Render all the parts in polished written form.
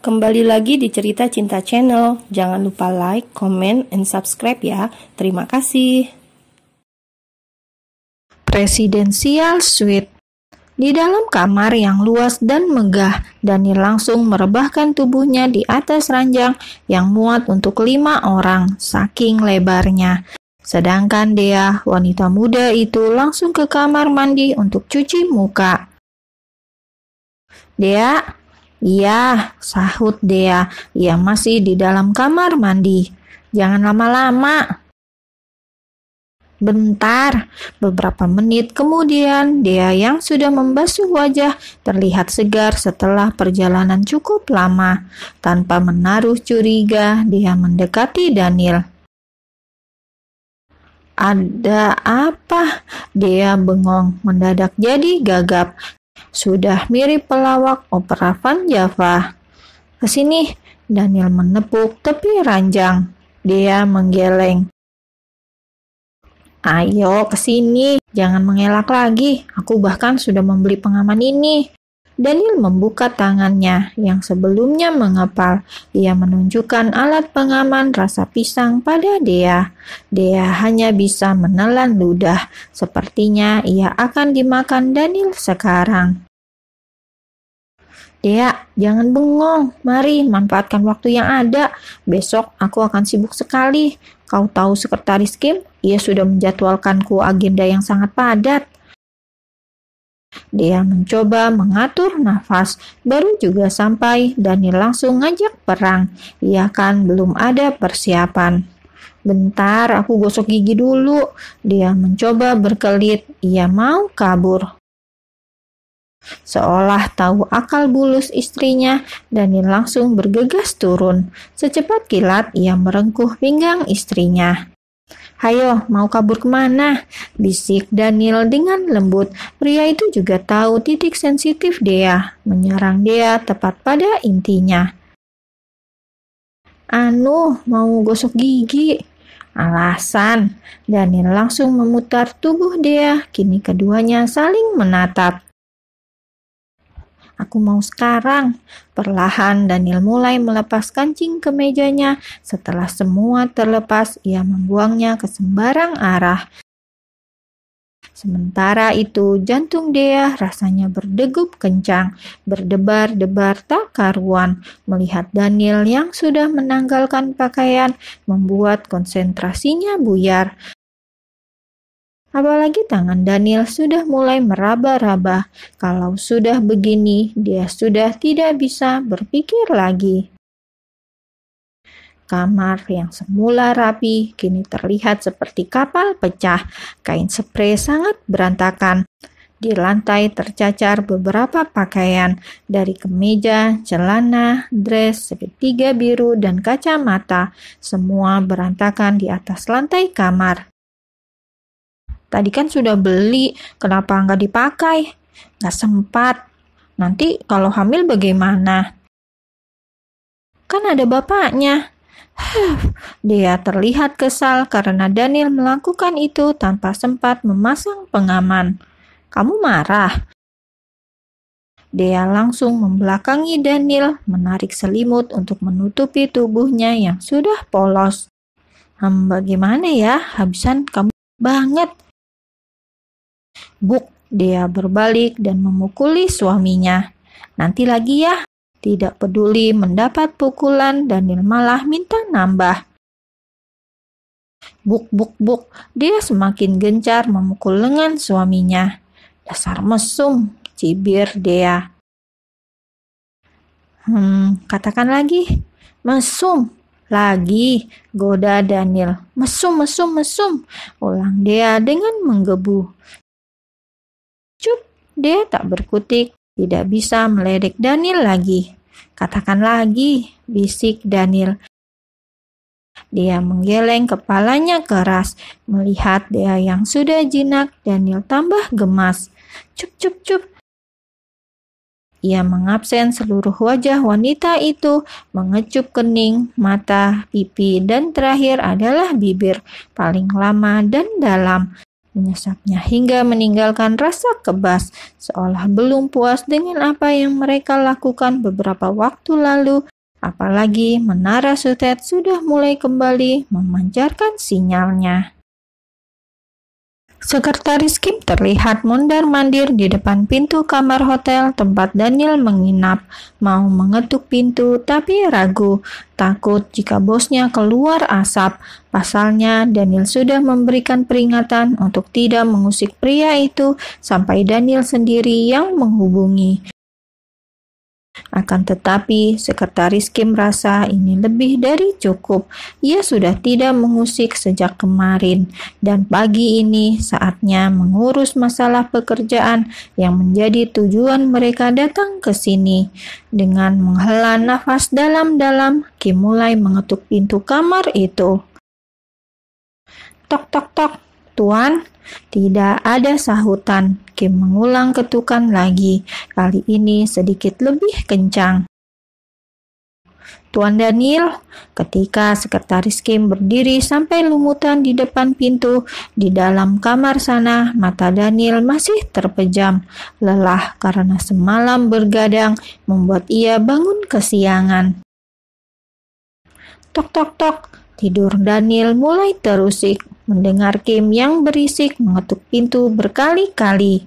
Kembali lagi di Cerita Cinta Channel. Jangan lupa like, comment, and subscribe ya. Terima kasih. Presidential Suite. Di dalam kamar yang luas dan megah, Daniel langsung merebahkan tubuhnya di atas ranjang yang muat untuk 5 orang, saking lebarnya. Sedangkan Dea, wanita muda itu, langsung ke kamar mandi untuk cuci muka. Dea? Iya, sahut Dea. Ia masih di dalam kamar mandi. Jangan lama-lama. Bentar, beberapa menit kemudian, Dea yang sudah membasuh wajah terlihat segar setelah perjalanan cukup lama. Tanpa menaruh curiga, Dea mendekati Daniel. Ada apa? Dea bengong, mendadak jadi gagap. Sudah mirip pelawak opera Van Java. Kesini, Daniel menepuk tepi ranjang. Dea menggeleng. Ayo kesini, jangan mengelak lagi. Aku bahkan sudah membeli pengaman ini. Daniel membuka tangannya yang sebelumnya mengepal. Ia menunjukkan alat pengaman rasa pisang pada Dea. Dea hanya bisa menelan ludah. Sepertinya ia akan dimakan Daniel sekarang. Dea, jangan bengong. Mari manfaatkan waktu yang ada. Besok aku akan sibuk sekali. Kau tahu sekretaris Kim? Ia sudah menjadwalkanku agenda yang sangat padat. Dia mencoba mengatur nafas. Baru juga sampai, Daniel langsung ngajak perang. Ia kan belum ada persiapan. Bentar, aku gosok gigi dulu. Dia mencoba berkelit. Ia mau kabur. Seolah tahu akal bulus istrinya, Daniel langsung bergegas turun. Secepat kilat ia merengkuh pinggang istrinya. Hayo, mau kabur kemana? Bisik Daniel dengan lembut. Pria itu juga tahu titik sensitif Dea, menyerang Dea tepat pada intinya. Mau gosok gigi. Alasan. Daniel langsung memutar tubuh Dea, kini keduanya saling menatap. Aku mau sekarang. Perlahan Daniel mulai melepas kancing kemejanya. Setelah semua terlepas, ia membuangnya ke sembarang arah. Sementara itu, jantung Dea rasanya berdegup kencang, berdebar-debar tak karuan. Melihat Daniel yang sudah menanggalkan pakaian, membuat konsentrasinya buyar. Apalagi tangan Daniel sudah mulai meraba-raba. Kalau sudah begini, dia sudah tidak bisa berpikir lagi. Kamar yang semula rapi kini terlihat seperti kapal pecah. Kain sprei sangat berantakan. Di lantai tercacar beberapa pakaian, dari kemeja, celana, dress, segitiga biru, dan kacamata. Semua berantakan di atas lantai kamar. Tadi kan sudah beli, kenapa nggak dipakai? Nggak sempat. Nanti kalau hamil bagaimana? Kan ada bapaknya. Dia terlihat kesal karena Daniel melakukan itu tanpa sempat memasang pengaman. Kamu marah? Dia langsung membelakangi Daniel, menarik selimut untuk menutupi tubuhnya yang sudah polos. Bagaimana ya, habisan kamu banget. Buk, dia berbalik dan memukuli suaminya. Nanti lagi ya. Tidak peduli mendapat pukulan, Daniel malah minta nambah. Buk, buk, buk. Dia semakin gencar memukul lengan suaminya. Dasar mesum, cibir Dea. Katakan lagi. Mesum. Lagi, goda Daniel. Mesum, mesum, mesum. Ulang Dea dengan menggebu. Cup, dia tak berkutik, tidak bisa meledek Daniel lagi. Katakan lagi, bisik Daniel. Dia menggeleng kepalanya keras. Melihat Dea yang sudah jinak, Daniel tambah gemas. Cup, cup, cup. Ia mengabsen seluruh wajah wanita itu, mengecup kening, mata, pipi, dan terakhir adalah bibir, paling lama dan dalam. Menyesapnya hingga meninggalkan rasa kebas, seolah belum puas dengan apa yang mereka lakukan beberapa waktu lalu. Apalagi menara sutet sudah mulai kembali memancarkan sinyalnya. Sekretaris Kim terlihat mondar-mandir di depan pintu kamar hotel tempat Daniel menginap. Mau mengetuk pintu tapi ragu, takut jika bosnya keluar asap. Pasalnya Daniel sudah memberikan peringatan untuk tidak mengusik pria itu sampai Daniel sendiri yang menghubungi. Akan tetapi, Sekretaris Kim merasa ini lebih dari cukup. Ia sudah tidak mengusik sejak kemarin, dan pagi ini saatnya mengurus masalah pekerjaan yang menjadi tujuan mereka datang ke sini. Dengan menghela nafas dalam-dalam, Kim mulai mengetuk pintu kamar itu. Tok tok tok, Tuan. Tidak ada sahutan. Kim mengulang ketukan lagi, kali ini sedikit lebih kencang. Tuan Daniel, ketika Sekretaris Kim berdiri sampai lumutan di depan pintu, di dalam kamar sana mata Daniel masih terpejam. Lelah karena semalam bergadang membuat ia bangun kesiangan. Tok tok tok, tidur Daniel mulai terusik mendengar Kim yang berisik mengetuk pintu berkali-kali.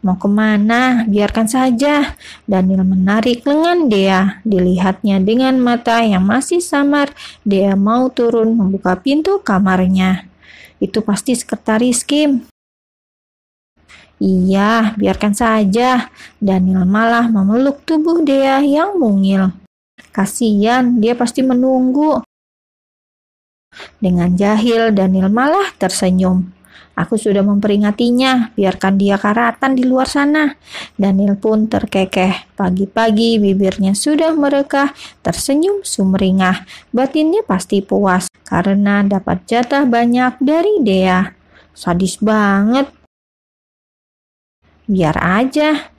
Mau kemana? Biarkan saja. Daniel menarik lengan Dea. Dilihatnya dengan mata yang masih samar. Dea mau turun membuka pintu kamarnya. Itu pasti Sekretaris Kim. Iya, biarkan saja. Daniel malah memeluk tubuh Dea yang mungil. Kasian, dia pasti menunggu. Dengan jahil, Daniel malah tersenyum. Aku sudah memperingatinya, biarkan dia karatan di luar sana. Daniel pun terkekeh. Pagi-pagi bibirnya sudah merekah, tersenyum sumringah. Batinnya pasti puas, karena dapat jatah banyak dari Dea. Sadis banget. Biar aja.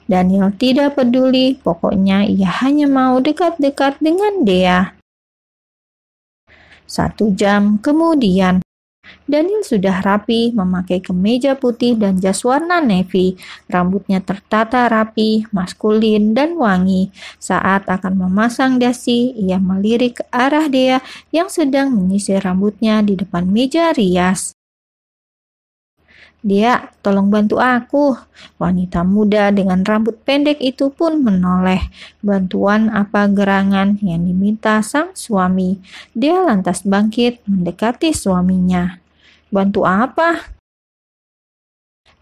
Daniel tidak peduli, pokoknya ia hanya mau dekat-dekat dengan Dea. 1 jam kemudian, Daniel sudah rapi memakai kemeja putih dan jas warna navy. Rambutnya tertata rapi, maskulin, dan wangi. Saat akan memasang dasi, ia melirik ke arah Dea yang sedang menyisir rambutnya di depan meja rias. Dia, tolong bantu aku. Wanita muda dengan rambut pendek itu pun menoleh. Bantuan apa gerangan yang diminta sang suami. Dia lantas bangkit mendekati suaminya. Bantu apa?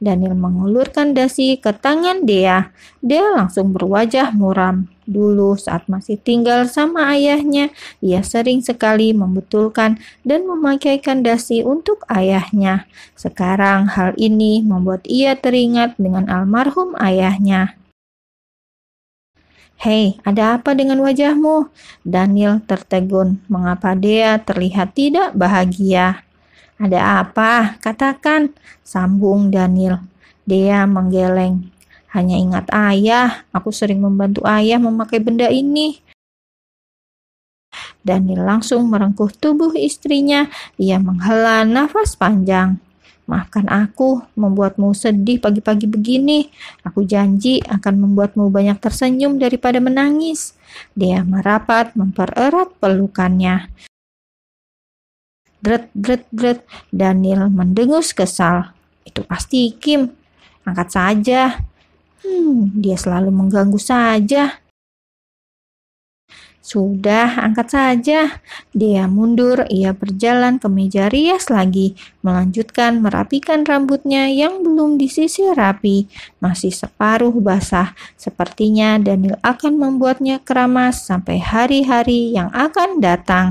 Daniel mengulurkan dasi ke tangan Dea. Dea langsung berwajah muram. Dulu saat masih tinggal sama ayahnya, ia sering sekali membetulkan dan memakaikan dasi untuk ayahnya. Sekarang hal ini membuat ia teringat dengan almarhum ayahnya. Hei, ada apa dengan wajahmu? Daniel tertegun. Mengapa Dea terlihat tidak bahagia? Ada apa? Katakan, sambung Daniel. Dea menggeleng. Hanya ingat ayah, aku sering membantu ayah memakai benda ini. Daniel langsung merengkuh tubuh istrinya. Ia menghela nafas panjang. Maafkan aku membuatmu sedih pagi-pagi begini. Aku janji akan membuatmu banyak tersenyum daripada menangis. Dea merapat mempererat pelukannya. Dret, dret, dret. Daniel mendengus kesal. Itu pasti Kim. Angkat saja. Dia selalu mengganggu saja. Sudah, angkat saja. Dia mundur, ia berjalan ke meja rias lagi, melanjutkan merapikan rambutnya yang belum disisir rapi, masih separuh basah. Sepertinya Daniel akan membuatnya keramas sampai hari-hari yang akan datang.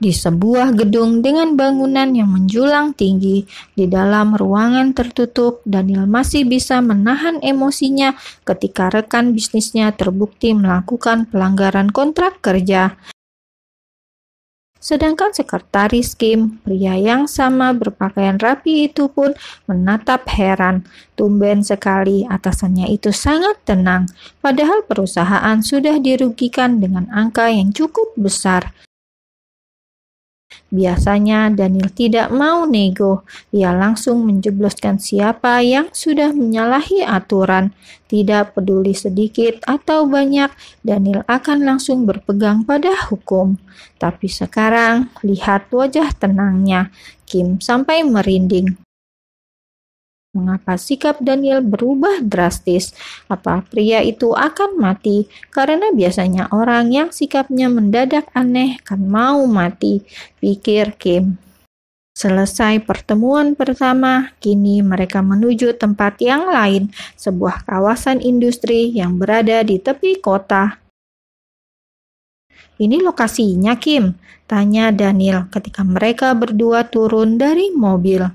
Di sebuah gedung dengan bangunan yang menjulang tinggi, di dalam ruangan tertutup, Daniel masih bisa menahan emosinya ketika rekan bisnisnya terbukti melakukan pelanggaran kontrak kerja. Sedangkan Sekretaris Kim, pria yang sama berpakaian rapi itu pun menatap heran. Tumben sekali atasannya itu sangat tenang, padahal perusahaan sudah dirugikan dengan angka yang cukup besar. Biasanya Daniel tidak mau nego. Ia langsung menjebloskan siapa yang sudah menyalahi aturan. Tidak peduli sedikit atau banyak, Daniel akan langsung berpegang pada hukum. Tapi sekarang, lihat wajah tenangnya. Kim sampai merinding. Mengapa sikap Daniel berubah drastis? Apa pria itu akan mati? Karena biasanya orang yang sikapnya mendadak aneh kan mau mati, pikir Kim. Selesai pertemuan pertama, kini mereka menuju tempat yang lain, sebuah kawasan industri yang berada di tepi kota. Ini lokasinya, Kim? Tanya Daniel ketika mereka berdua turun dari mobil.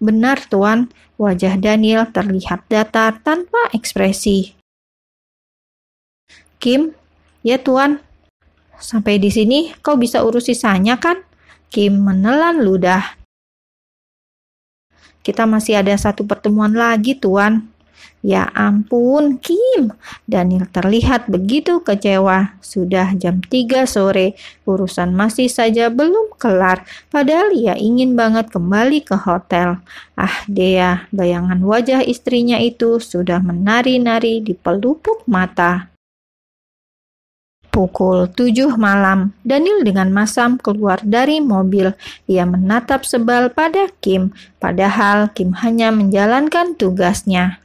Benar, Tuan. Wajah Daniel terlihat datar tanpa ekspresi. Kim, ya Tuan. Sampai di sini kau bisa urus sisanya kan? Kim menelan ludah. Kita masih ada satu pertemuan lagi, Tuan. Ya ampun, Kim. Daniel terlihat begitu kecewa. Sudah jam 3 sore, urusan masih saja belum kelar. Padahal ia ingin banget kembali ke hotel. Ah, Dea, bayangan wajah istrinya itu sudah menari-nari di pelupuk mata. Pukul 7 malam, Daniel dengan masam keluar dari mobil. Ia menatap sebal pada Kim, padahal Kim hanya menjalankan tugasnya.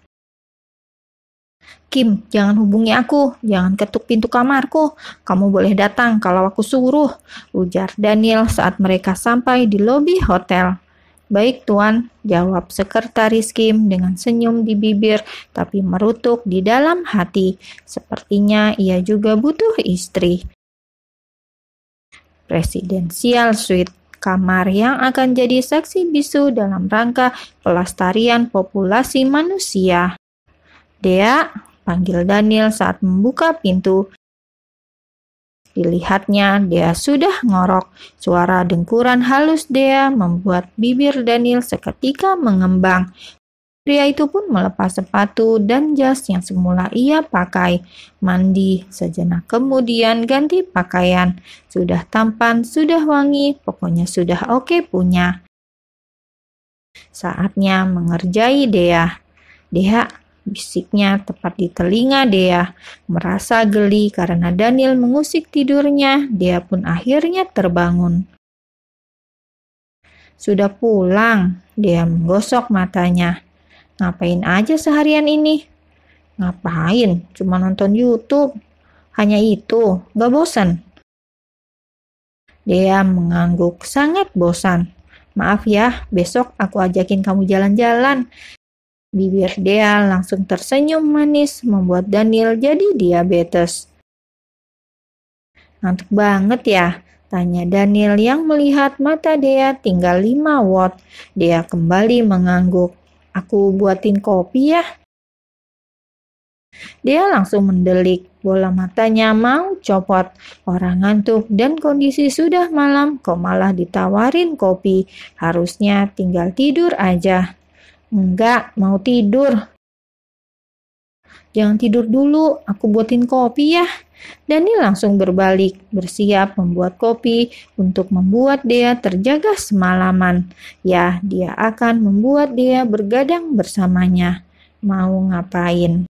Kim, jangan hubungi aku, jangan ketuk pintu kamarku. Kamu boleh datang kalau aku suruh, ujar Daniel saat mereka sampai di lobi hotel. Baik Tuan, jawab sekretaris Kim dengan senyum di bibir tapi merutuk di dalam hati. Sepertinya ia juga butuh istri. Presidential Suite, kamar yang akan jadi saksi bisu dalam rangka pelestarian populasi manusia. Dea, panggil Daniel saat membuka pintu. Dilihatnya, Dea sudah ngorok. Suara dengkuran halus Dea membuat bibir Daniel seketika mengembang. Pria itu pun melepas sepatu dan jas yang semula ia pakai. Mandi, sejenak kemudian ganti pakaian. Sudah tampan, sudah wangi, pokoknya sudah oke punya. Saatnya mengerjai Dea. Dea, bisiknya tepat di telinga Dea. Merasa geli karena Daniel mengusik tidurnya, Dea pun akhirnya terbangun. Sudah pulang, Dea menggosok matanya. Ngapain aja seharian ini? Ngapain? Cuma nonton YouTube. Hanya itu, gak bosan? Dea mengangguk sangat bosan. Maaf ya, besok aku ajakin kamu jalan-jalan. Bibir Dea langsung tersenyum manis membuat Daniel jadi diabetes. Ngantuk banget ya? Tanya Daniel yang melihat mata Dea tinggal 5 watt. Dea kembali mengangguk. Aku buatin kopi ya? Dia langsung mendelik. Bola matanya mau copot. Orang ngantuk dan kondisi sudah malam kok malah ditawarin kopi. Harusnya tinggal tidur aja. Enggak, mau tidur. Jangan tidur dulu, aku buatin kopi ya. Daniel langsung berbalik, bersiap membuat kopi untuk membuat Dea terjaga semalaman. Ya, dia akan membuat Dea bergadang bersamanya. Mau ngapain?